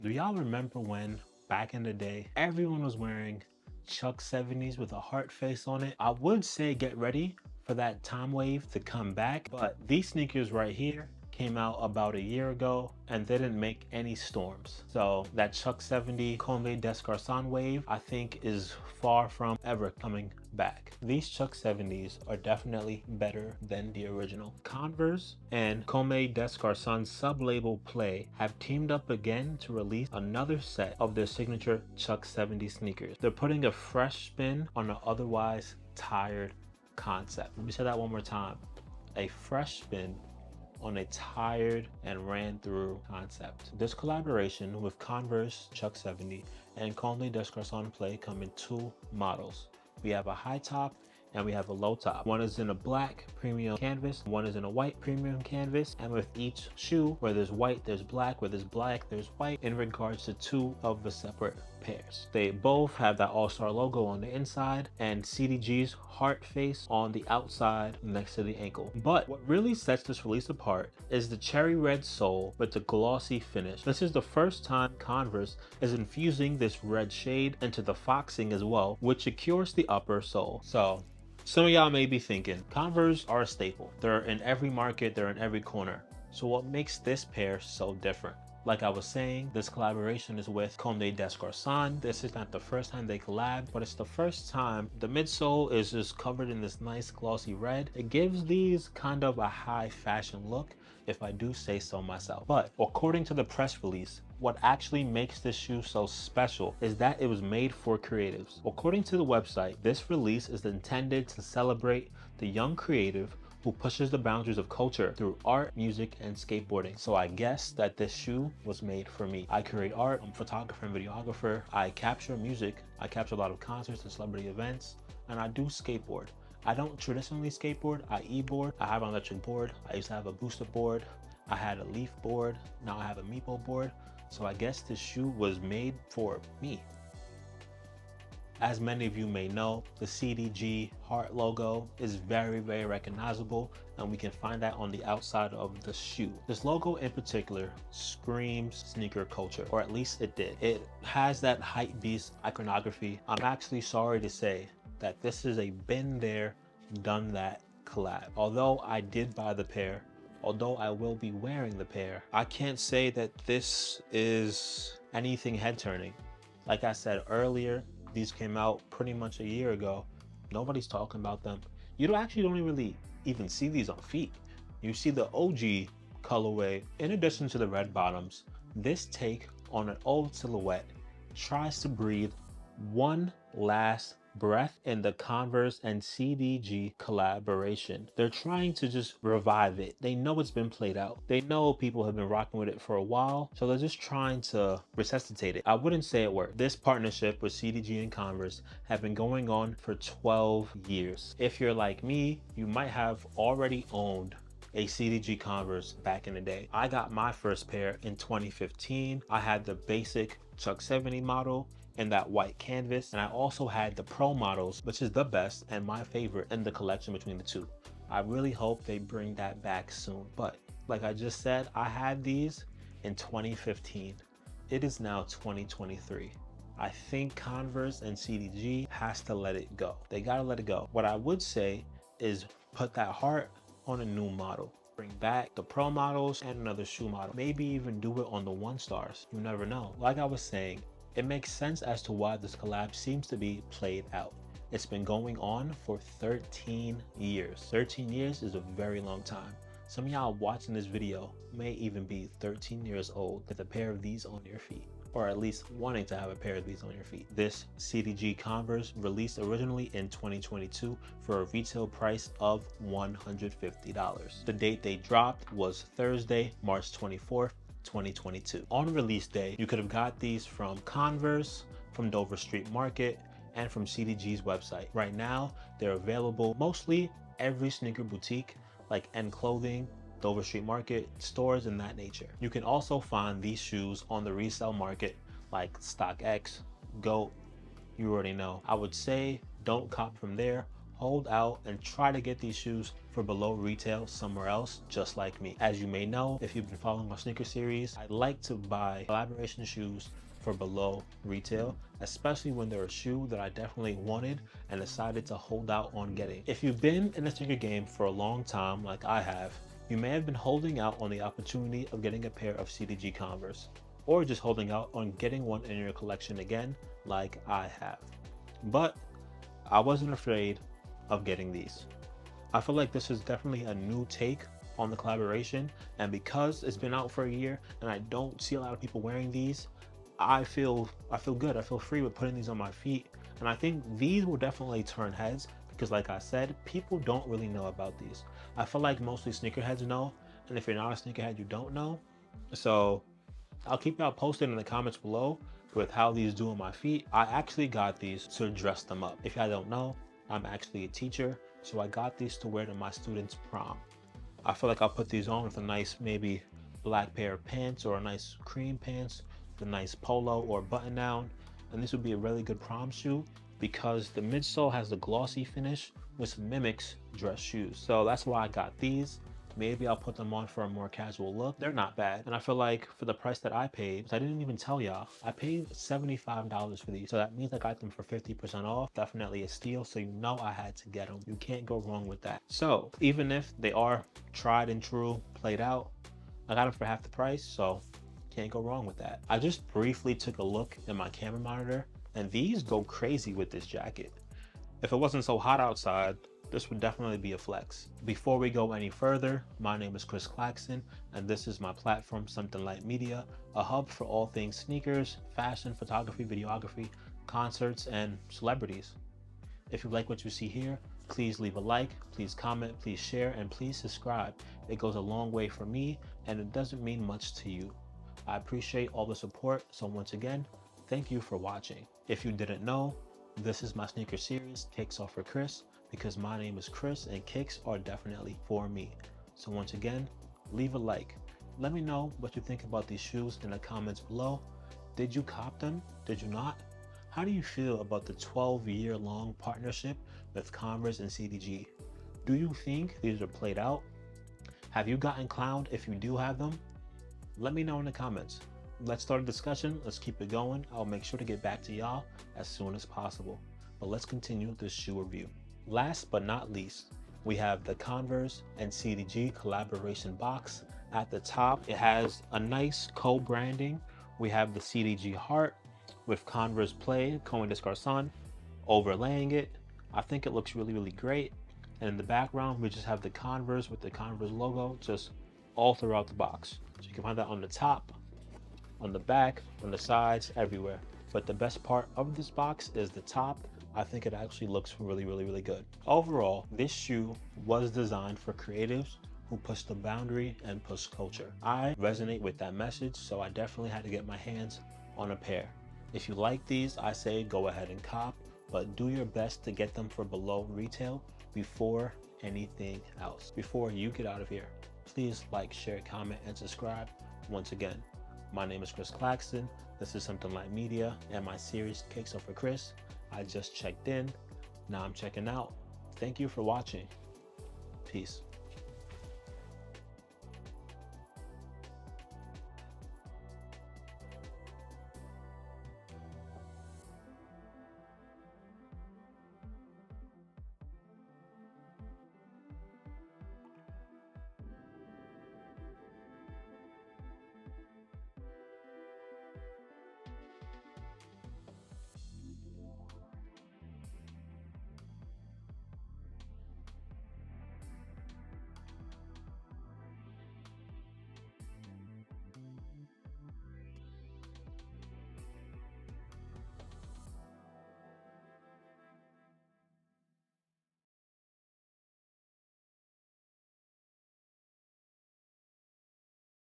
Do y'all remember when, back in the day, everyone was wearing Chuck 70s with a heart face on it? I would say get ready for that time wave to come back, but these sneakers right here came out about a year ago and didn't make any storms. So that Chuck 70 Converse CdG wave, I think, is far from ever coming back. These Chuck 70s are definitely better than the original. Converse and Converse CdG sub-label Play have teamed up again to release another set of their signature Chuck 70 sneakers. They're putting a fresh spin on an otherwise tired concept. Let me say that one more time. A fresh spin on a tired and ran through concept. This collaboration with Converse Chuck 70 and Converse CdG Play come in two models. We have a high top and we have a low top. One is in a black premium canvas, one is in a white premium canvas, and with each shoe, where there's white, there's black, where there's black, there's white, in regards to two of the separate pairs. They both have that all-star logo on the inside and CdG's heart face on the outside next to the ankle. But what really sets this release apart is the cherry red sole with the glossy finish. This is the first time Converse is infusing this red shade into the foxing as well, which secures the upper sole. So some of y'all may be thinking, Converse are a staple. They're in every market, they're in every corner. So what makes this pair so different? Like I was saying, this collaboration is with Converse CdG. This is not the first time they collab, but it's the first time the midsole is just covered in this nice glossy red. It gives these kind of a high fashion look, if I do say so myself. But according to the press release, what actually makes this shoe so special is that it was made for creatives. According to the website, this release is intended to celebrate the young creative who pushes the boundaries of culture through art, music, and skateboarding. So I guess that this shoe was made for me. I create art, I'm a photographer and videographer. I capture music. I capture a lot of concerts and celebrity events, and I do skateboard. I don't traditionally skateboard, I e-board. I have an electric board. I used to have a booster board. I had a leaf board. Now I have a meeple board. So I guess this shoe was made for me. As many of you may know, the CdG heart logo is very, very recognizable, and we can find that on the outside of the shoe. This logo in particular screams sneaker culture, or at least it did. It has that hype beast iconography. I'm actually sorry to say that this is a been there, done that collab. Although I did buy the pair, although I will be wearing the pair, I can't say that this is anything head turning. Like I said earlier, these came out pretty much a year ago. Nobody's talking about them. You don't really even see these on feet. You see the OG colorway. In addition to the red bottoms, this take on an old silhouette tries to breathe one last breath in the Converse and CdG collaboration. They're trying to just revive it. They know it's been played out. They know people have been rocking with it for a while, so they're just trying to resuscitate it. I wouldn't say it worked. This partnership with CdG and Converse have been going on for 12 years. If you're like me, you might have already owned a CdG Converse back in the day. I got my first pair in 2015. I had the basic Chuck 70 model in that white canvas, and I also had the pro models, which is the best and my favorite in the collection between the two. I really hope they bring that back soon. But like I just said, I had these in 2015. It is now 2023. I think Converse and CdG has to let it go. They gotta let it go. What I would say is put that heart on a new model. Bring back the pro models and another shoe model. Maybe even do it on the 1-stars. You never know. Like I was saying, it makes sense as to why this collab seems to be played out. It's been going on for 13 years. 13 years is a very long time. Some of y'all watching this video may even be 13 years old with a pair of these on your feet, or at least wanting to have a pair of these on your feet. This CdG Converse released originally in 2022 for a retail price of $150. The date they dropped was Thursday, March 24th, 2022. On release day, you could have got these from Converse, from Dover Street Market, and from CdG's website. Right now, they're available mostly every sneaker boutique like N Clothing, Dover Street Market, stores in that nature. You can also find these shoes on the resale market like StockX, GOAT, you already know. I would say don't cop from there. hold out and try to get these shoes for below retail somewhere else, just like me. As you may know, if you've been following my sneaker series, I like to buy collaboration shoes for below retail, especially when they're a shoe that I definitely wanted and decided to hold out on getting. If you've been in the sneaker game for a long time, like I have, you may have been holding out on the opportunity of getting a pair of CdG Converse, or just holding out on getting one in your collection again, like I have. But I wasn't afraid of getting these. I feel like this is definitely a new take on the collaboration, and because it's been out for a year and I don't see a lot of people wearing these, I feel good. I feel free with putting these on my feet, and I think these will definitely turn heads because, like I said, people don't really know about these. I feel like mostly sneakerheads know, and if you're not a sneakerhead, you don't know. So I'll keep y'all posted in the comments below with how these do on my feet. I actually got these to dress them up. If y'all don't know, I'm actually a teacher, so I got these to wear to my students' prom. I feel like I'll put these on with a nice maybe black pair of pants or a nice cream pants, with a nice polo or button down, and this would be a really good prom shoe because the midsole has the glossy finish which mimics dress shoes. So that's why I got these. Maybe I'll put them on for a more casual look. They're not bad. And I feel like for the price that I paid, I didn't even tell y'all, I paid $75 for these. So that means I got them for 50% off. Definitely a steal. So you know I had to get them. You can't go wrong with that. So even if they are tried and true, played out, I got them for half the price. So can't go wrong with that. I just briefly took a look at my camera monitor and these go crazy with this jacket. If it wasn't so hot outside, this would definitely be a flex. Before we go any further, my name is Claxtonand this is my platform, Something Light Media, a hub for all things sneakers, fashion, photography, videography, concerts, and celebrities. If you like what you see here, please leave a like, please comment, please share, and please subscribe. It goes a long way for me and it doesn't mean much to you. I appreciate all the support, so once again, thank you for watching. If you didn't know, this is my sneaker series, Kicks Are for Chris, because my name is Chris and kicks are definitely for me. So once again, leave a like. Let me know what you think about these shoes in the comments below. Did you cop them? Did you not? How do you feel about the 12-year-long partnership with Converse and CdG? Do you think these are played out? Have you gotten clowned if you do have them? Let me know in the comments. Let's start a discussion. Let's keep it going. I'll make sure to get back to y'all as soon as possible. But let's continue this shoe review. Last but not least, we have the Converse and CdG collaboration box. At the top, it has a nice co-branding. We have the CdG heart with Converse Play, Comme des Garçons, overlaying it. I think it looks really, really great. And in the background, we just have the Converse with the Converse logo just all throughout the box. So you can find that on the top, on the back, on the sides, everywhere. But the best part of this box is the top. I think it actually looks really, really, really good. Overall, this shoe was designed for creatives who push the boundary and push culture. I resonate with that message, so I definitely had to get my hands on a pair. If you like these, I say go ahead and cop, but do your best to get them for below retail before anything else. Before you get out of here, please like, share, comment, and subscribe. Once again, my name is Claxton. This is Something Light Media and my series Kicks Are for Chris. I just checked in. Now I'm checking out. Thank you for watching. Peace.